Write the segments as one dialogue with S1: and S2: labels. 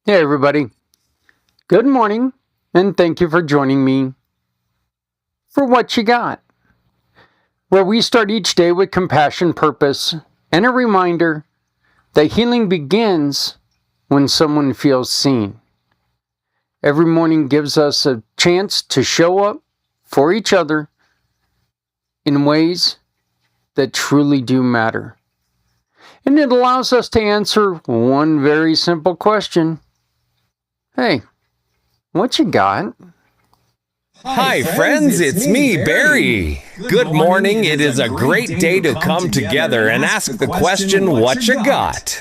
S1: Hey, everybody. Good morning, and thank you for joining me for What You Got, where we start each day with compassion, purpose, and a reminder that healing begins when someone feels seen. Every morning gives us a chance to show up for each other in ways that truly do matter. And it allows us to answer one very simple question. Hey, what you got?
S2: Hi, friends, it's me, Barry. Good morning. It is a great day to come together and ask the question, what you got?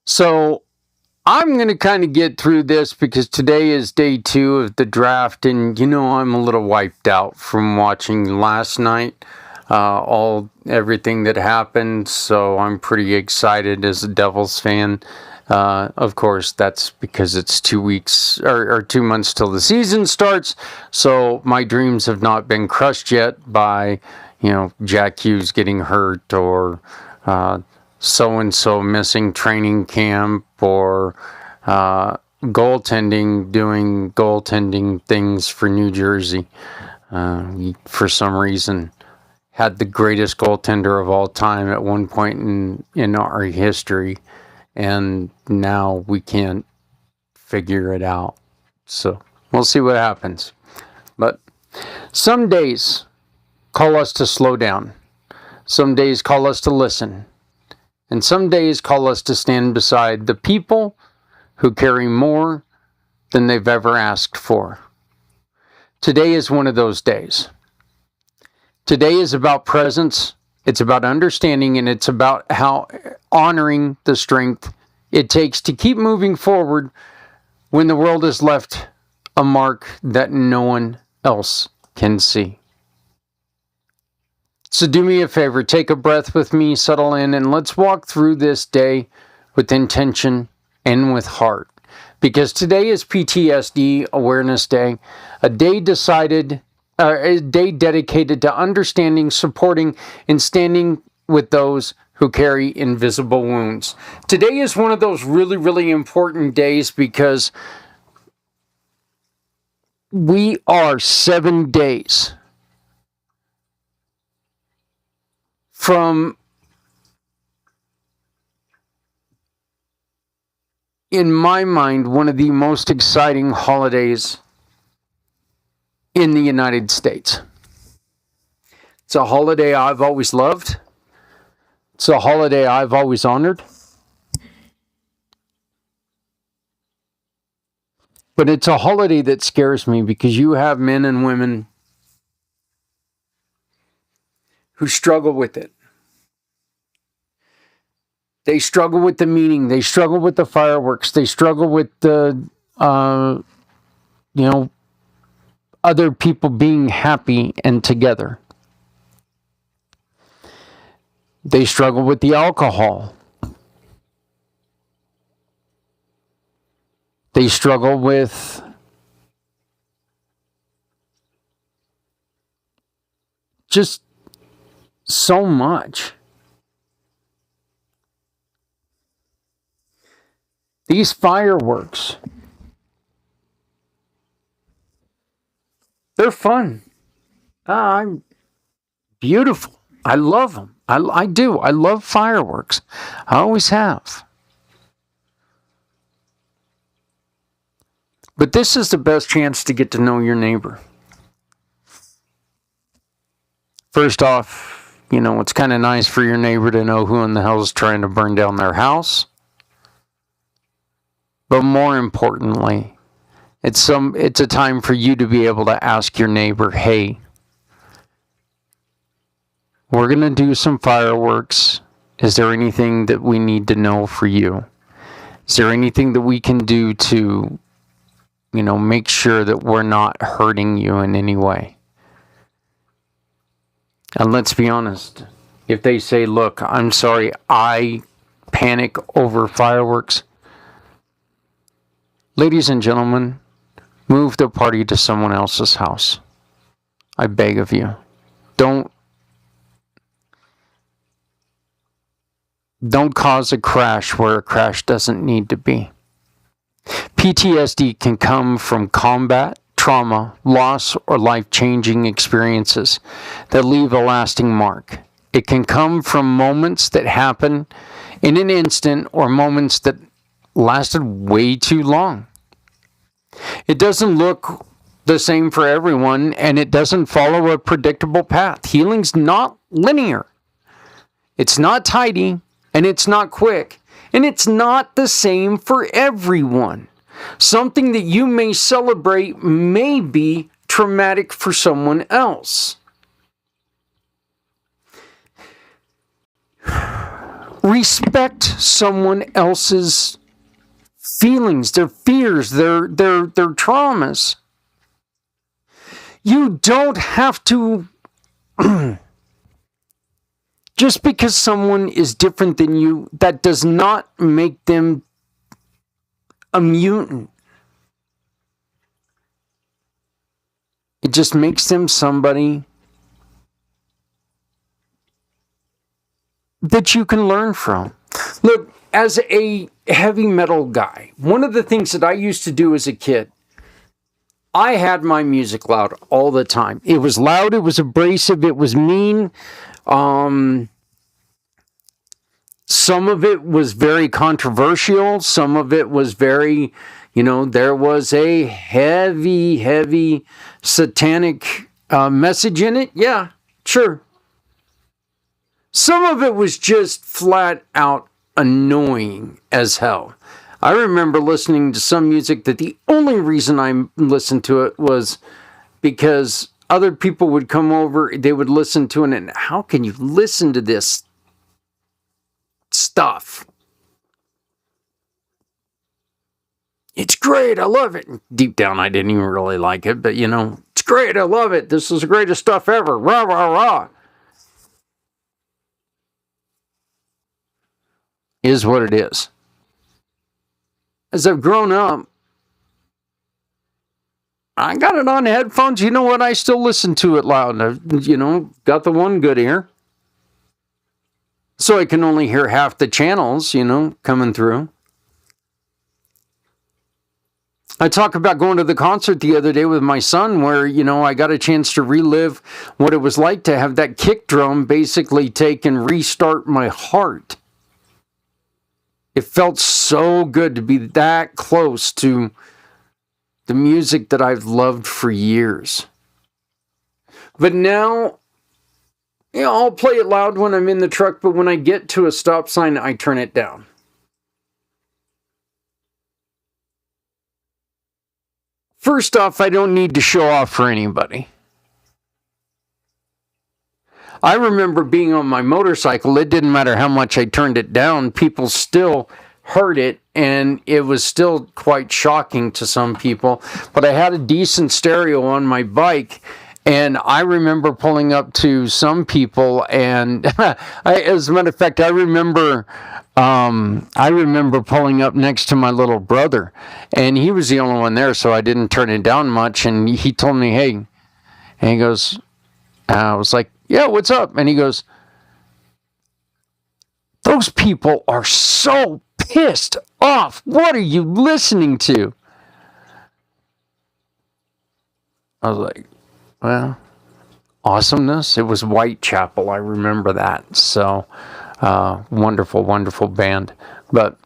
S1: So, I'm going to kind of get through this because today is day 2 of the draft, and I'm a little wiped out from watching last night, everything that happened. So I'm pretty excited as a Devils fan. Of course, that's because it's 2 weeks or 2 months till the season starts. So my dreams have not been crushed yet by, Jack Hughes getting hurt or so-and-so missing training camp or goaltending, doing goaltending things for New Jersey. We, for some reason, had the greatest goaltender of all time at one point in our history, and now we can't figure it out. So we'll see what happens. But some days call us to slow down. Some days call us to listen. And some days call us to stand beside the people who carry more than they've ever asked for. Today is one of those days. Today is about presence, it's about understanding, and it's about how honoring the strength it takes to keep moving forward when the world has left a mark that no one else can see. So do me a favor, take a breath with me, settle in, and let's walk through this day with intention and with heart. Because today is PTSD Awareness Day, a day dedicated to understanding, supporting, and standing with those who carry invisible wounds. Today is one of those really, really important days because we are 7 days from, in my mind, one of the most exciting holidays in the United States. It's a holiday I've always loved. It's a holiday I've always honored. But it's a holiday that scares me because you have men and women who struggle with it. They struggle with the meaning. They struggle with the fireworks. They struggle with the, other people being happy and together. They struggle with the alcohol. They struggle with just so much. These fireworks, they're fun. I'm beautiful. I love them. I do. I love fireworks. I always have. But this is the best chance to get to know your neighbor. First off, it's kind of nice for your neighbor to know who in the hell is trying to burn down their house. But more importantly, it's a time for you to be able to ask your neighbor, hey, we're going to do some fireworks. Is there anything that we need to know for you? Is there anything that we can do to, make sure that we're not hurting you in any way? And let's be honest, if they say, look, I'm sorry, I panic over fireworks. Ladies and gentlemen, move the party to someone else's house. I beg of you. Don't cause a crash where a crash doesn't need to be. PTSD can come from combat, trauma, loss, or life-changing experiences that leave a lasting mark. It can come from moments that happen in an instant or moments that lasted way too long. It doesn't look the same for everyone, and it doesn't follow a predictable path. Healing's not linear. It's not tidy, and it's not quick, and it's not the same for everyone. Something that you may celebrate may be traumatic for someone else. Respect someone else's feelings, their fears, their traumas. You don't have to just because someone is different than you, that does not make them a mutant. It just makes them somebody that you can learn from. Look, as a heavy metal guy, one of the things that I used to do as a kid, I had my music loud all the time. It was loud, it was abrasive, it was mean. Some of it was very controversial. Some of it was very, there was a heavy satanic message in it. Yeah, sure. Some of it was just flat out annoying as hell. I remember listening to some music that the only reason I listened to it was because other people would come over, they would listen to it, and how can you listen to this stuff? It's great, I love it. Deep down, I didn't even really like it, but it's great, I love it. This is the greatest stuff ever. Rah, rah, rah. Is what it is. As I've grown up, I got it on headphones. You know what? I still listen to it loud. I've, got the one good ear. So I can only hear half the channels, coming through. I talked about going to the concert the other day with my son where, I got a chance to relive what it was like to have that kick drum basically take and restart my heart. It felt so good to be that close to the music that I've loved for years. But now, I'll play it loud when I'm in the truck, but when I get to a stop sign, I turn it down. First off, I don't need to show off for anybody. I remember being on my motorcycle. It didn't matter how much I turned it down. People still heard it, and it was still quite shocking to some people. But I had a decent stereo on my bike, and I remember pulling up to some people, and as a matter of fact, I remember pulling up next to my little brother, and he was the only one there, so I didn't turn it down much. And he told me, "Hey," and he goes, I was like, "Yeah, what's up?" And he goes, "Those people are so pissed off. What are you listening to?" I was like, well, awesomeness. It was Whitechapel. I remember that. So, wonderful, wonderful band. But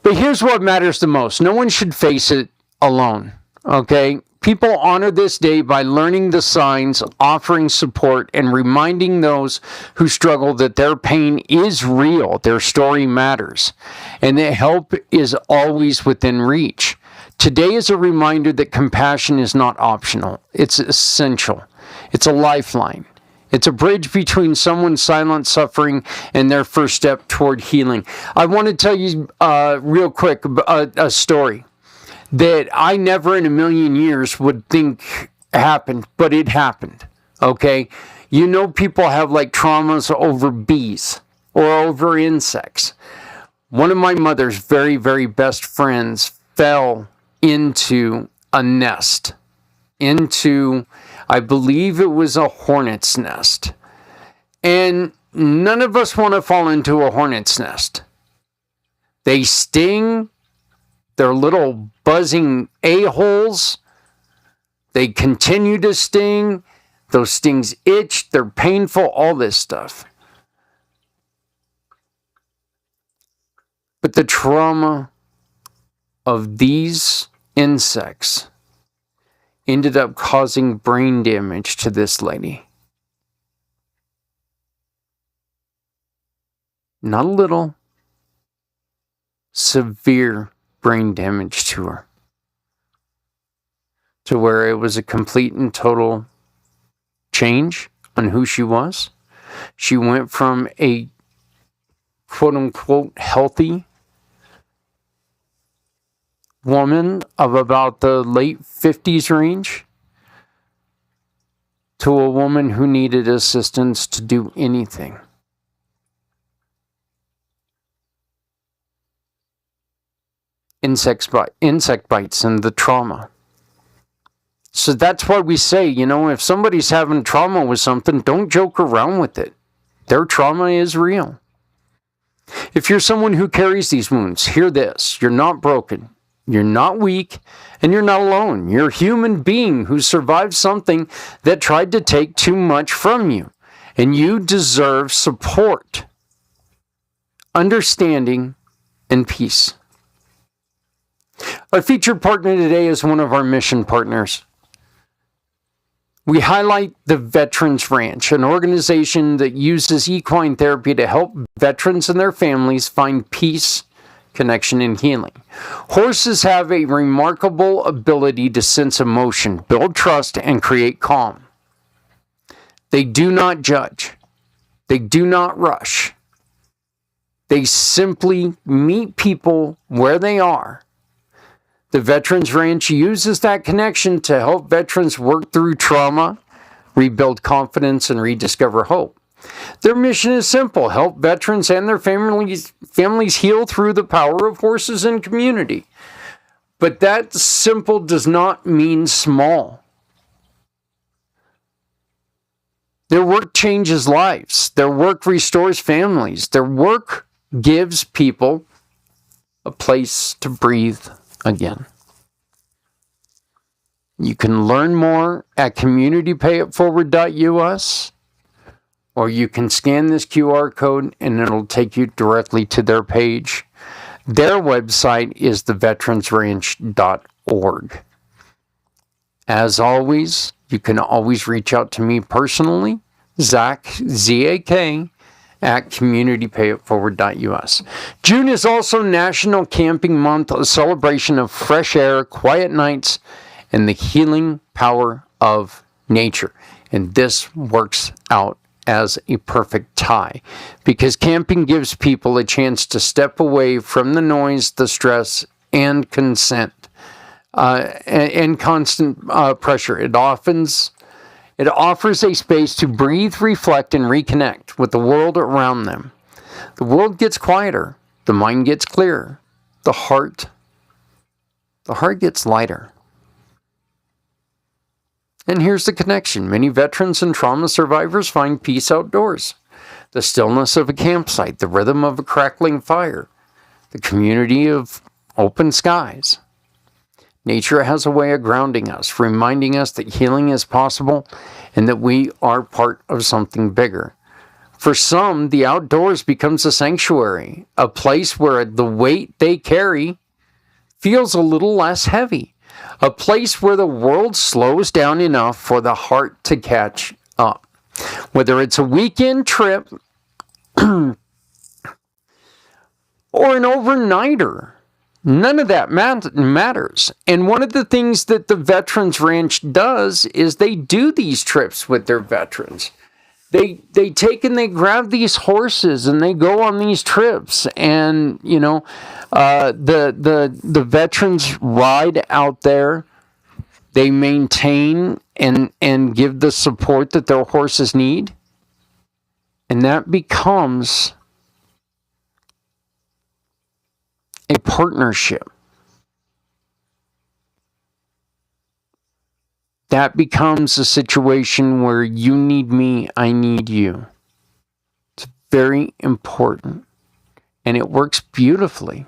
S1: here's what matters the most. No one should face it alone. Okay? People honor this day by learning the signs, offering support, and reminding those who struggle that their pain is real, their story matters, and that help is always within reach. Today is a reminder that compassion is not optional. It's essential. It's a lifeline. It's a bridge between someone's silent suffering and their first step toward healing. I want to tell you real quick a story that I never in a million years would think happened, but it happened, okay? People have like traumas over bees or over insects. One of my mother's very, very best friends fell into a nest, into, I believe it was a hornet's nest. And none of us want to fall into a hornet's nest. They sting. They're little buzzing a-holes. They continue to sting. Those stings itch. They're painful, all this stuff. But the trauma of these insects ended up causing brain damage to this lady. Not a little, severe brain damage to her. To where it was a complete and total change on who she was. She went from a quote-unquote healthy woman of about the late 50s range to a woman who needed assistance to do anything. Insect bites and the trauma. So that's why we say, if somebody's having trauma with something, don't joke around with it. Their trauma is real. If you're someone who carries these wounds, hear this. You're not broken. You're not weak. And you're not alone. You're a human being who survived something that tried to take too much from you. And you deserve support, understanding, and peace. Our featured partner today is one of our mission partners. We highlight the Veterans Ranch, an organization that uses equine therapy to help veterans and their families find peace, connection, and healing. Horses have a remarkable ability to sense emotion, build trust, and create calm. They do not judge. They do not rush. They simply meet people where they are. The Veterans Ranch uses that connection to help veterans work through trauma, rebuild confidence, and rediscover hope. Their mission is simple: help veterans and their families heal through the power of horses and community. But that simple does not mean small. Their work changes lives. Their work restores families. Their work gives people a place to breathe again. You can learn more at communitypayitforward.us, or you can scan this QR code and it'll take you directly to their page. Their website is theveteransranch.org. As always, you can always reach out to me personally, Zach, Z-A-K, at communitypayitforward.us. June is also National Camping Month, a celebration of fresh air, quiet nights, and the healing power of nature. And this works out as a perfect tie, because camping gives people a chance to step away from the noise, the stress, and constant pressure. It offers a space to breathe, reflect, and reconnect with the world around them. The world gets quieter. The mind gets clearer. The heart gets lighter. And here's the connection. Many veterans and trauma survivors find peace outdoors. The stillness of a campsite, the rhythm of a crackling fire, the community of open skies. Nature has a way of grounding us, reminding us that healing is possible and that we are part of something bigger. For some, the outdoors becomes a sanctuary, a place where the weight they carry feels a little less heavy, a place where the world slows down enough for the heart to catch up. Whether it's a weekend trip or an overnighter, none of that matters. And one of the things that the Veterans Ranch does is they do these trips with their veterans. They take and they grab these horses and they go on these trips, and the veterans ride out there. They maintain and give the support that their horses need, and that becomes a partnership. That becomes a situation where you need me, I need you. It's very important. And it works beautifully.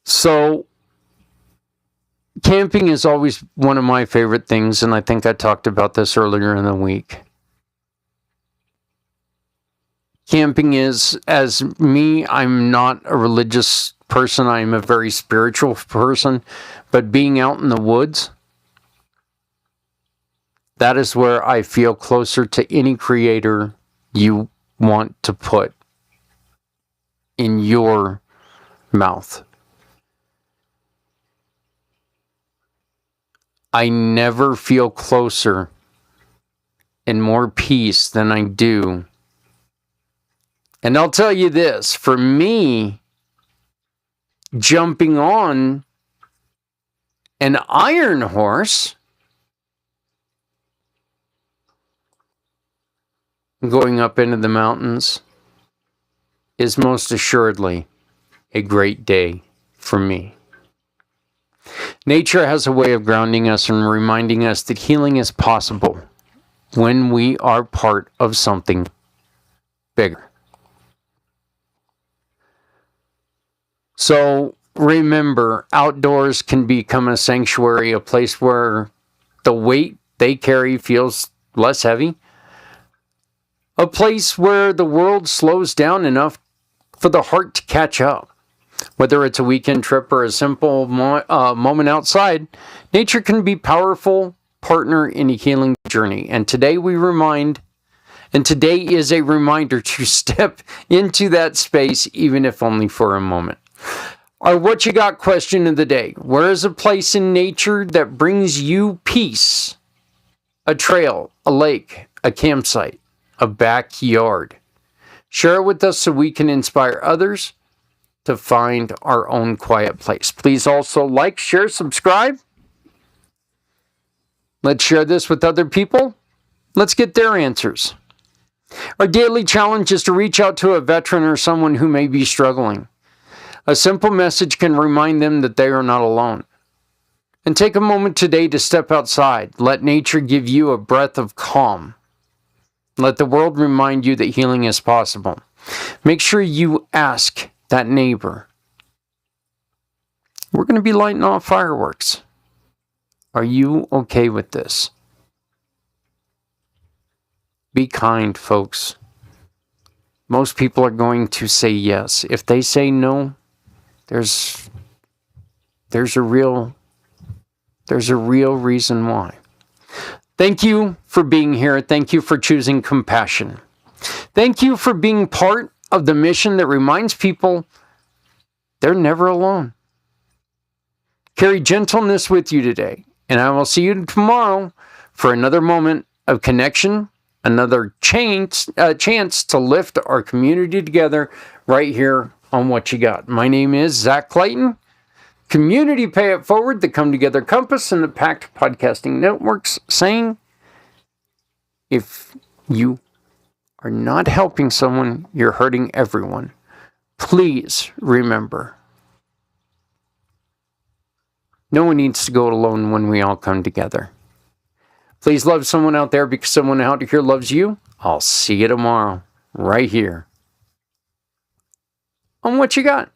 S1: So, camping is always one of my favorite things, and I think I talked about this earlier in the week. Camping is, as me, I'm not a religious person, I'm a very spiritual person, but being out in the woods, that is where I feel closer to any creator you want to put in your mouth. I never feel closer and more peace than I do. And I'll tell you this, for me, jumping on an iron horse, going up into the mountains, is most assuredly a great day for me. Nature has a way of grounding us and reminding us that healing is possible when we are part of something bigger. So remember, outdoors can become a sanctuary, a place where the weight they carry feels less heavy, a place where the world slows down enough for the heart to catch up. Whether it's a weekend trip or a simple moment outside, nature can be a powerful partner in a healing journey. And today is a reminder to step into that space, even if only for a moment. Our What You Got question of the day. Where is a place in nature that brings you peace? A trail, a lake, a campsite, a backyard. Share it with us so we can inspire others to find our own quiet place. Please also like, share, subscribe. Let's share this with other people. Let's get their answers. Our daily challenge is to reach out to a veteran or someone who may be struggling. A simple message can remind them that they are not alone. And take a moment today to step outside. Let nature give you a breath of calm. Let the world remind you that healing is possible. Make sure you ask that neighbor. We're going to be lighting off fireworks. Are you okay with this? Be kind, folks. Most people are going to say yes. If they say no, there's a real reason why. Thank you for being here. Thank you for choosing compassion. Thank you for being part of the mission that reminds people they're never alone. Carry gentleness with you today, and I will see you tomorrow for another moment of connection, another chance to lift our community together right here on What You Got. My name is Zach Clayton, Community Pay It Forward, the Come Together Compass, and the Pact Podcasting Networks, saying if you are not helping someone, you're hurting everyone. Please remember, no one needs to go alone when we all come together. Please love someone out there because someone out here loves you. I'll see you tomorrow, right here on What You Got.